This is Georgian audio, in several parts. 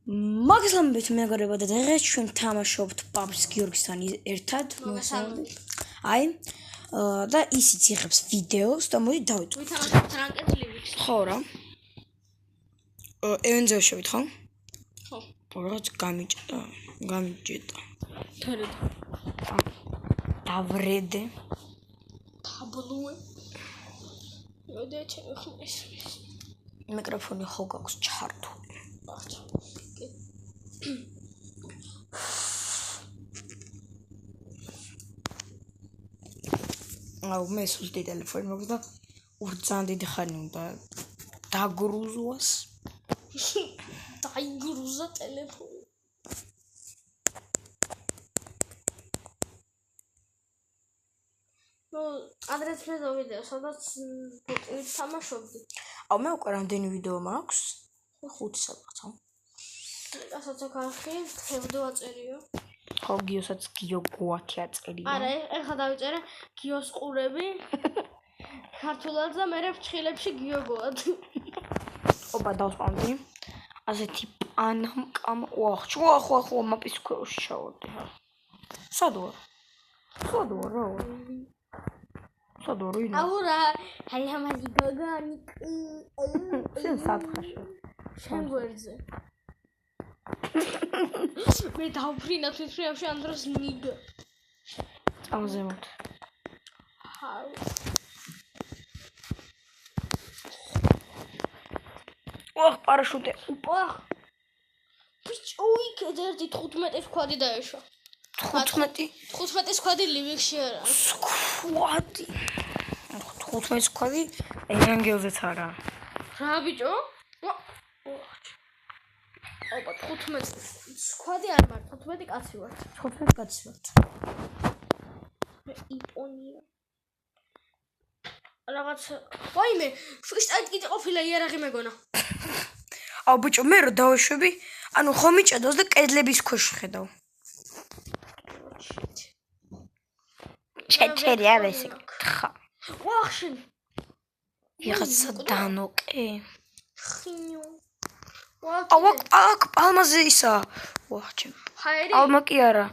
მაგალითად მეგობრებო და დღეს ჩვენ თამაშობთ PUBG გიორგისთან ერთად. აი და ისიც იღებს ვიდეოს და მოდი დავიწყოთ. ვითამაშობთ რანკედ ლივიქს. ხო რა. ევენზეო შევით ხო? ხო. რაღაც გამიჭედა. თორედ. დავრედე. დაბლუე. მოდე ჩემი ხმის. მიკროფონი ხო გაქვს ჩართული. აუ მე სუსტი ტელეფონი მაქვს და ძალიან დიდი ხანი უნდა დაგრუზოს. დაიგრუზა ტელეფონი. ნუ ადრეს მე ვიდეო, სადაც თამაშობდი. აუ მე უკვე რამდენი ვიდეო მაქვს? 5 სადღაც. ასაც ახალი ხევდო აწერიო. ხო გიოსაც გიო გვათი აწერია. არა, ეხლა დავიწერე გიოს ყურები. ქართულად და მე ფრჩხილებში გიო გვათ. ოპა დავსპავდი. ასეთი პანამკამ ვახ მაპის ქვეშ ჩავარდი. სადوار რა. სადوار ინა. აუ რა, ჰალამაზი გოგონი. შენ საფხაშო. შენ გვერდზე. მე დავფრინა თვითმფრინავში ამ დროს ნიგ. წამზემოთ. ჰაუ. ოხ, პარაშუტე. ოხ. ბიჭო, იქეთ ერთი 15 სკვადი დაეშვა. 15 სკვადი ლივიქში არა. სკვადი. 15 სკვადი ენგელზეც არა. რა ბიჭო? ოპა 15 სკვადი არ ვარ, 15 კაცი ვარ. 15 კაცი ვარ. მე იპონია. რაღაც ვაიმე, ფრისტაით კიდე ყოფილა იარაღი მეგონა. აუ ბიჭო, მე რო დავეშვები, ანუ ხომ მიჭედოს და კედლების ქვეშ ხედავ. ჩეჩერი არ ესე ხა. ვახშენ. იღაცა დანოკე. ხინო. აუ აქ პალმაზე ისა. ვაჩემ. ჰაერი. პალმა კი არა.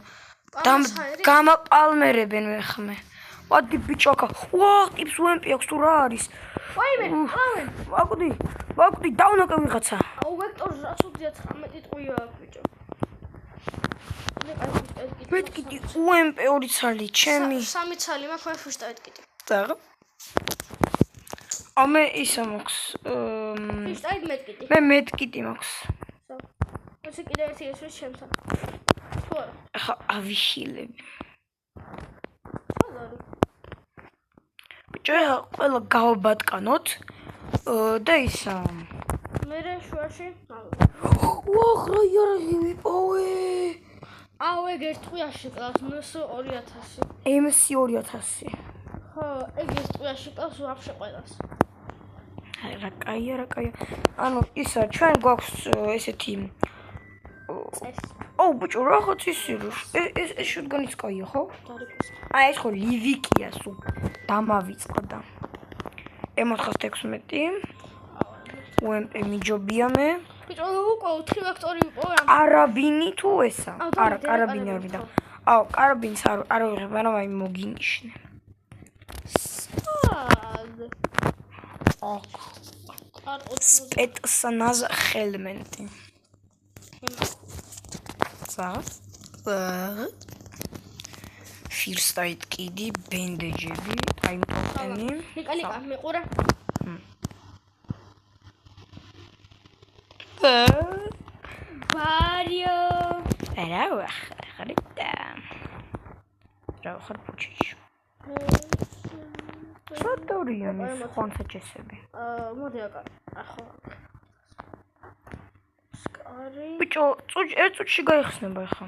გამაპალმერებენ მე ხმე. ვადი ბიჭოკა. ვა, ტიპს უემპი აქვს თუ რა არის? ვაიმე, ვაკვდი, დავნოკე ვიღაცა. აუ ვექტორს რა სუძია 19 ტყვია აქვს ბიჭო. მე კიდე უემპი 2 ცალი, ჩემი. 3 ცალი მაქვს, მე ფუშტავით კიდე. დაღა. ამე ისა მაქვს. ფუშტავით მეტკიტი. მე მეტკიტი მაქვს. ესე კიდე ერთი ესვე შემსა. თუ არა. ახლა ავიშილები. ბიჭო, ყველა გავბატკანოთ და ისა. მე შუაში. ვახ, რა იარაღი ვიპოვე. აუ ეგ ერთ ტყვიაში კლავს MS 2000. MS 2000. ხო, ეგ ერთ ტყვიაში კლავს ვაფშე ყველას. რა კაია. ანუ ისა ჩვენ გვაქვს ესეთი აუ ბიჭო, რაღაც ისირო. ეს შუდგანიც კაია, ხო? აი ეს ხო ლივიკია სულ. დამავიწყდა. M416. უემპი მიჯობია მე. ბიჭო, უკვე 4 ვექტორი ვიპოვე. კარაბინი თუ ესა? არა, კარაბინი არ ვიდა. აუ, კარაბინს არ ვიღებ, მაგრამ აი მოგინიშნე. სად? აქ. სპეცნაზ ხელმენტი. ფირსტაით კიდი, ბენდეჯები, ტაიმტოპენი. ნიკა, მეყურე. ბარიო. რა ხარიტა. რა ხარ პუჩიჩ. სოტორიანის ხონსაჩესები. მოდი აკა. ახლა. სკარი. ბიჭო, ერთ წუთში გაიხსნება ახლა.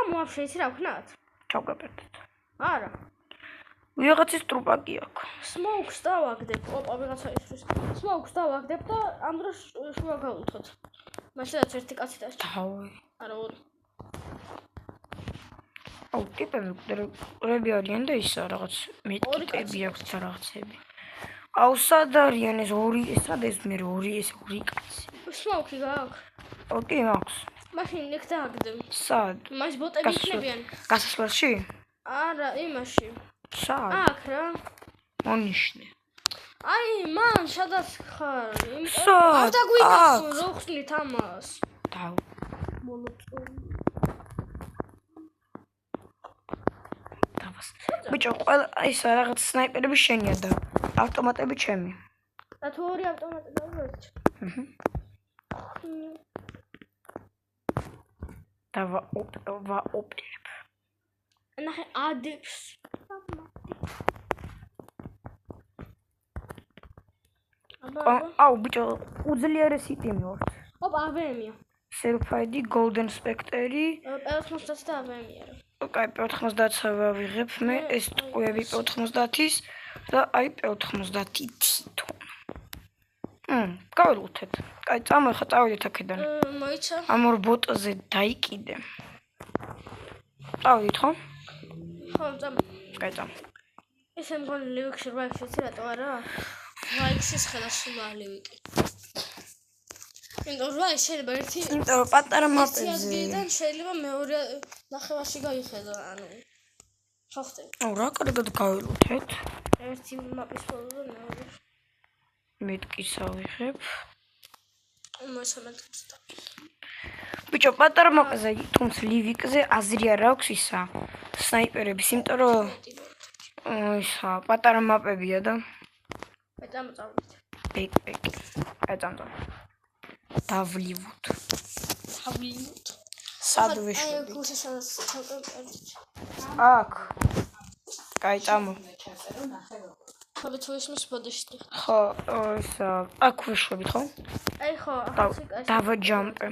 მოაფშე იცი რა ვქნათ? ჩავგაბერდეთ. არა. ვიღაცის ტრუპაკი აქვს. Smokes დავაგდებ. ოპა, ვიღაცა ის. Smokes დავაგდებ და ამ დროს შუა გავუთოთ. მაშინაც ერთი კაცი დასჭა. თავი. არა, ორი. აუ, ტიპები არიან და ისა რაღაც მეტკიტები აქვს და რაღაცები. აუ, სად არიან ეს ორი, სად ეს მე ორი კაცი. Smokes გაქვს. ოკეი, მაქვს. მაშინ იქ დააგდებ. სად? მას ბოტები იქნებიან. გასასვლელში? არა, იმაში. სად? აქ რა. მონიშნე. აი, მან სადაც ხარ? სად? არ დაგვიკაცო, რო ხსნით ამას. დაუ. მონოწონი. დავას. ბიჭო, ყველა ისა რაღაც სნაიპერები შენია და ავტომატები ჩემი. და თუ ორი ავტომატი დავერჩ. დავა ოპერებ. ნახე ადებს. აუ ბიჭო, უძლიერესი ტიმი ვართ. ოპ, AVM-ია. Self-ID, Golden Spectre. P90 და AVM-ია. კაი, P90-ს ვიღებ მე, ეს ტყუები P90-ის და აი P90 თითო. გაველუთეთ. კაი, წამოიხა, წავიდეთ აქედან. მოიცა. ამ ორ ბოტოზე დაიკიდე. წავიდით ხო? ხო, წამ. კაი, წამ. ესე მგონი ლივიქში რაიქში რატო არა? რაიქშის ხელა სულა ლივიკი. იმიტომ რომ შეიძლება ერთი იმიტომ რომ პატარა მაპებზე. ადგილიდან შეიძლება მეორე ნახევარში გაიხედა, ანუ ხო ხდება. აუ, რა კარგად გაველუთეთ. ერთი მაპის ბოლო და მეორე. მეთკის ავიღებ. მოსამართლებს და. ბიჭო, პატარა მაპზე, თუმცა ლივიკზე აზრი არ აქვს ისა. სნაიპერების, იმიტომ რომ ისა პატარა მაპებია და მე წამოწავდით. ბეკ. აი წამწამ. დავლივოთ. სად ვეშვი? აი, გუშინაც ჩავკერდი. აქ. კაი, წამო. ხოლმე თუ ისმის ბოდეში. ხო, ისა, აქ ვეშვებით, ხო? აი ხო, დავაჯამპე.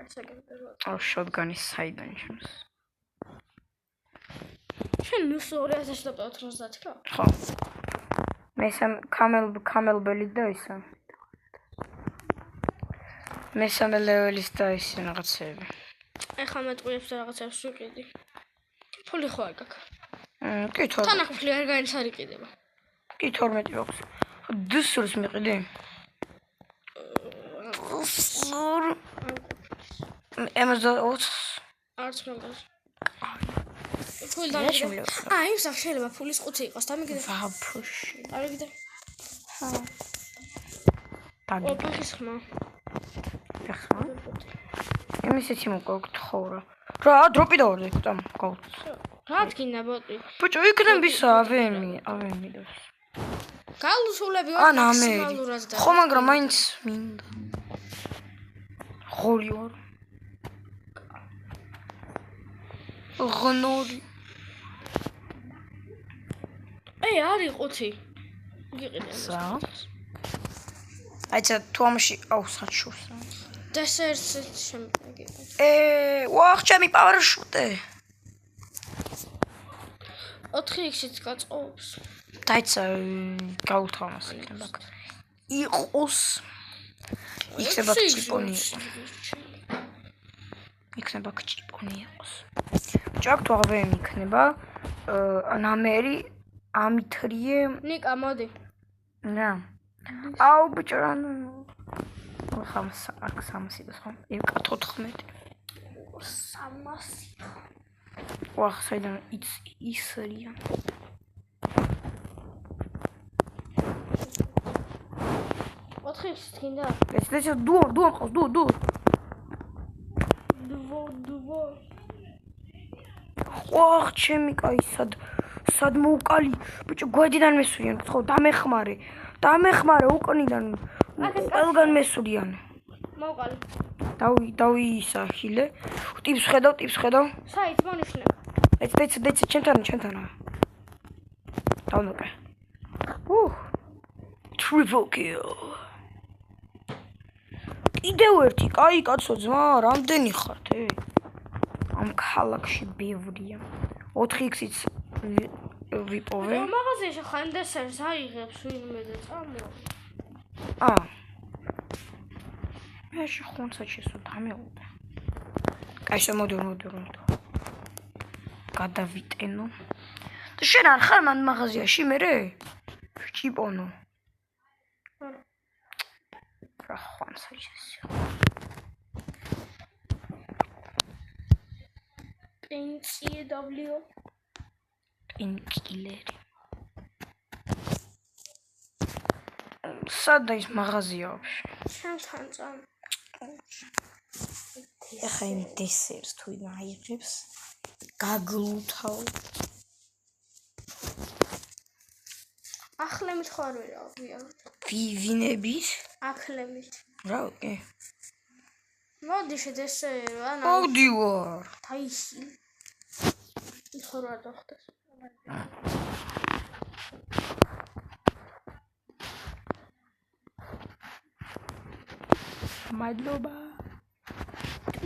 ასაკერდო. აუ, შოტგანი საიდან ჩემს. შენ ნუ 2090 რა? ხო. მესამ კამელბელი და ისა. მესამე ლეველის და ისი რაღაცები. ეხლა მეტყვიებს და რაღაცებს ვიყიდი. ფული ხო არ გაქვს? კი 12. თან ახლა ფული არ გაინც არ იყიდება. კი 12 აქვს. დსურს მიყიდი. M20 არც მაგას. ფული დამიგდა. აი, იმ სახ შეიძლება ფულის 5 იყოს, დამიგდა. ვაფუში. დამიგდა. ხა. ო, ფახის ხმა. ეხლა. იმისეთი მოგოგთ ხოლმე. რა, დროპი დავარდი, წამ, გავთ. რა თქინა ბოტი? ბიჭო, იქნებ ისა AVM და. გალუსულები ვარ მაქსიმალურად და. ხო, მაგრამ მაინც მინდა. ხოლი ვარ. ღნორი. აი, არის 5. გიყიდე. სა. აიცა თუ ამაში აუ საჩურს. დესერტს შემიგე. ვახ, ჩემი პავერშუტე. 4x-ით გაწყობს. დაიცა გაუთავმას იქნება. იყოს. იქნება ჩიპონი. იქნება ჩიპონი იყოს. ჯაკ თუ AVM იქნება. ნამერი ამითრიე. ნიკა, მოდი. რა. აუ ბიჭო რა. ხამს აქ 300 და სხვა. იქ 14. 300. ვახ, საიდან ისრია. ოთხის თქინდა. ეს დუო ყავს, დუო. დუო. ვახ, ჩემი კაი, სად მოვკალი? ბიჭო, გვერდიდან მესურიან, ხო, დამეხმარე უკნიდან. ყველგან მესურიან. მოვყალი. დავისახილე. ტიპს ხედავ. საით მონიშნე. ეც ჩემთანა. დავნოკე. Triple kill. კიდევ ერთი, კაი კაცო ძმა, რამდენი ხართ, ამ ქალაქში ბევრია. 4x-იც ვიპოვე. მაღაზიაში ხანდესერს აიღებს ვინმე და წამო. მე შეხონცა შესო დამეულდა. კაი, შემოდი. გადავიტენო. და შენ არ ხარ მან მაღაზიაში მერე? ჭიპონო. რა ხონცა შესო. NCW. Painkiller. სადა ის მაღაზია вообще? ჩემთან წამ. ეხა იმ დესერტს თუ აიღებს გაგლუთავ. ახლემით ხო არ ვიყავია. ვინების? ახლემით. რა ოკეი. მოდი შედესერ, ანა. მოვდივარ. თაისი. ხო რა დახტეს. მადლობა.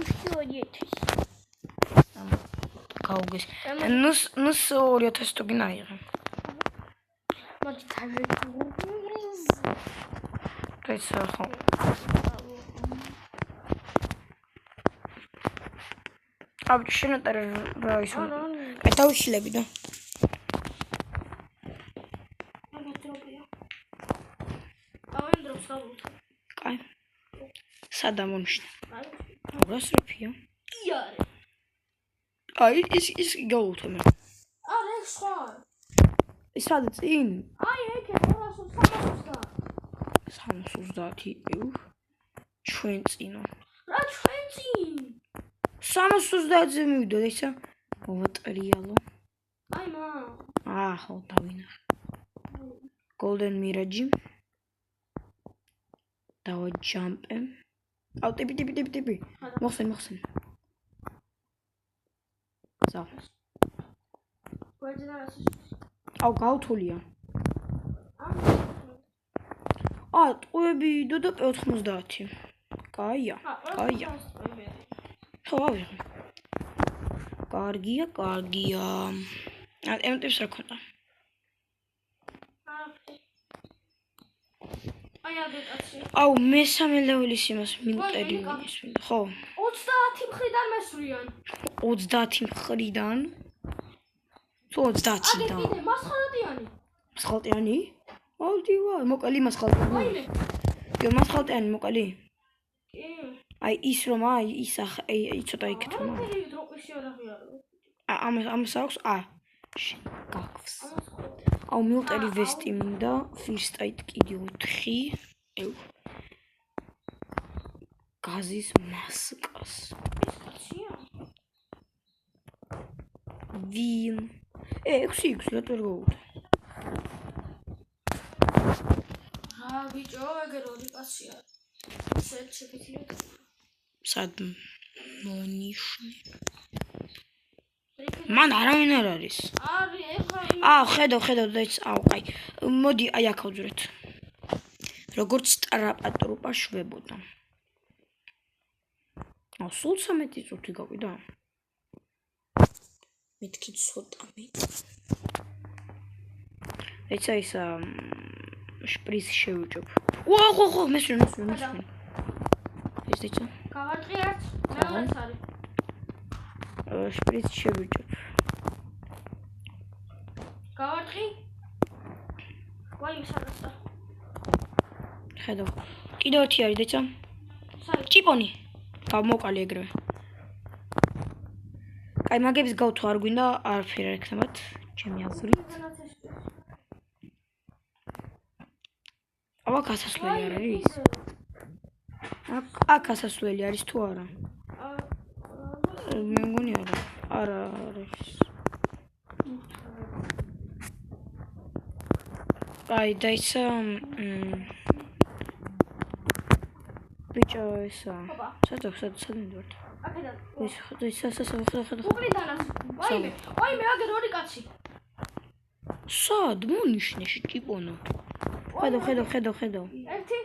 უშუალოდ. გაუგეს. ნუს 2000 თუ გინაიღე. მოდი თავი. კაიცა ხო. აბა შენატარ რა ისო. კაი დავიშლები და. კაი. სადა მომშნე. გასრაფია. იარე. აი ის გაუთო მე. არა ეს სხვა. ის სადა წინ? აი ეგ 230. 330. ჩვენ წინო. რა ჩვენ წინ? 330-ზე მივიდა და ისა ვატრიალო. აი მა. ხო დავინახე. Golden Mirage. დავა ჯამპე. აუ ტიპი. მოხსენ. ზა. აუ გავთოლია. ტყუები და 90. კაია. ხო ავიღე. კარგია. ემტებს რა ქონდა? აი აგეთაცი. აუ მესამე ლეველის იმას მინტერი ისმინდა. ხო. 30 მხრიდან მესვრიან. 30 მხრიდან? თუ 30-დან. აგეთ მასხალტიანი. მასხალტიანი? მოვდივა, მოკალი მასხალტიანი. აიმე. გე მასხალტიანი მოკალი? კი. აი ის რომ ის ცოტა იქით რომ. აი დროპში არ აღიარო. ამას აქვს? შენ გაქვს. აუ მილტერი ვესტი მინდა, first aid კიდე 4. ევ. გაზის მასკას. ეს კაცია. ვინ? 6 რატო არ გავუთ? ბიჭო, ეგ როდი კაცია. სეთ შეფიქრე. სად მონიშნე. მან არავინ არ არის. ეხლა. ხედავ და ის კაი. მოდი აი აქ ავძვრეთ. როგორც ტრაპატრუპა შვებოდა. სულ 13 წუთი გავიდა. მეთქი ცოტა მე. ეცა ის შპრიცი შევიჭობ. ხო, მესვენ. ეს ეცა. გავარყი ერთ. მეც არის. შპრიცი შევიჭობ. გავარყი. ვაი სადასა. ხედავ. კიდევ ერთი არის ეცა. საი. ჭიპონი. გამოვყალი ეგრევე. კაი მაგების გავთო არ გვინდა არაფერი არ ექნებათ. ჩემი აზრით. აბა გასასვლელი არ არის? აქ გასასვლელი არის თუ არა? მე მგონი არა. არა არის. აი და ისა ბიჭო ისა. სად მიდვართ? აქედან. ის უბრიდანას. ვაიმე, აგერ ორი კაცი. სად მონიშნეში ჭიპონო? ხედავ. ერთი.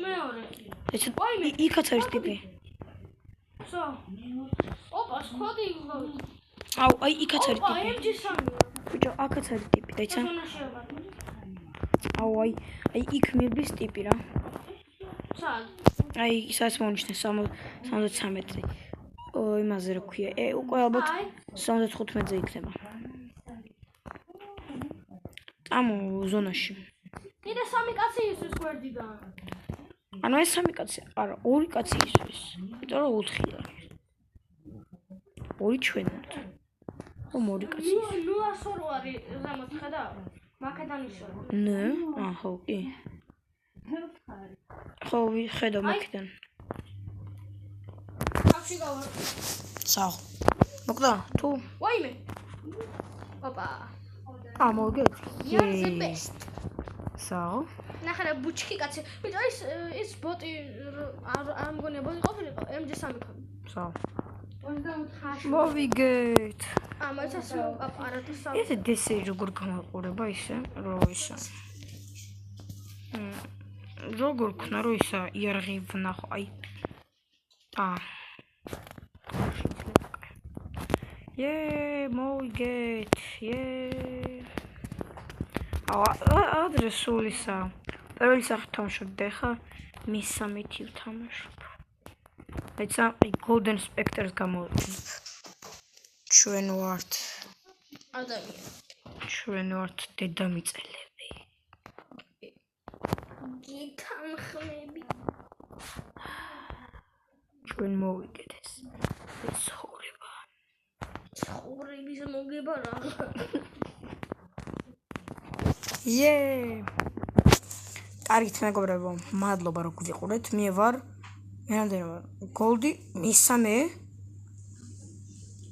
მეორე. ვაიმე, იქაც არის ტიპი. სო. ოპა, სკოდი ვიღავით. აუ, აი იქაც არის ტიპი. ოპა, MG3. ბიჭო, აქაც არის ტიპი, დაიცა. აუ, აი იქ მიბის ტიპი რა. სად? აი, ისაც მონიშნე 73-ზე. იმაზე რა ქვია. უკვე ალბათ 75-ზე იქნება. ამო ზონაში. კიდე 3 კაცი ისვის გვერდიდან. ანუ ეს 3 კაცი, არა, 2 კაცი ისვის. იმიტომ რომ 4 არის. ორი ჩვენ ვართ. მორი კაცი. ნუ ასორო არის ზამოთ ხედავ. მაკედან ისორო. ნე? ხო, კი. ხო, ხედავ მაკედან. ახში გავა. საო. მოკდა თუ? ვაიმე. ოპა. მოგეთ. You're the best. საო. ნახე ბუჩქი კაცი. ვიტო ის ბოტი არ მგონია ბოტი ყოფილიყო MG3 ქონდა. საო. 24. მოვიგეთ. ამასაც აპარატი სამ. ეს დესე როგორ გამოიყურება ისე, რო ისა. როგორ ქნა რო ისა იარაღი ვნახო, აი. მოვიგეთ. ადრესულისა. პირველი სახე თამაშობდი, ხა მესამეთი ვთამაშობ. ეცა Golden Spectre-ს გამოვიყენებ. ჩვენ ვართ ადამიანი. ჩვენ ვართ დედამიწელები. გითანხმები. ჩვენ მოვიგეთ ეს ცხოვრება. ცხოვრების მოგება რა. კარგით მეგობრებო, მადლობა რომ გვიყურეთ. მე ვარ რამდენი ვარ? Goldi მესამე.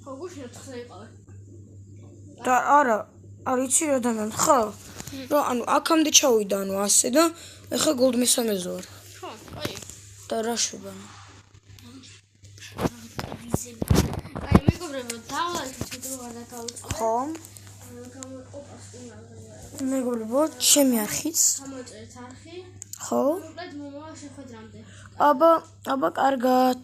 ხო გუშინ 9 იყავი. და არა იცი რა დამან ხო? რა ანუ აქამდე ჩავიდა ანუ ასე და ეხა Gold მესამეზე ვარ. ხო, აი. და რა შვება? აი მეგობრებო, დავალეთ ვიდეო არა გავუწყობ. ხო? ოპას უნდა. მეგობრებო, ჩემი არხიც. გამოწერეთ არხი. ხო? მოკლედ მომავალ შეხვედრამდე. აბა კარგად.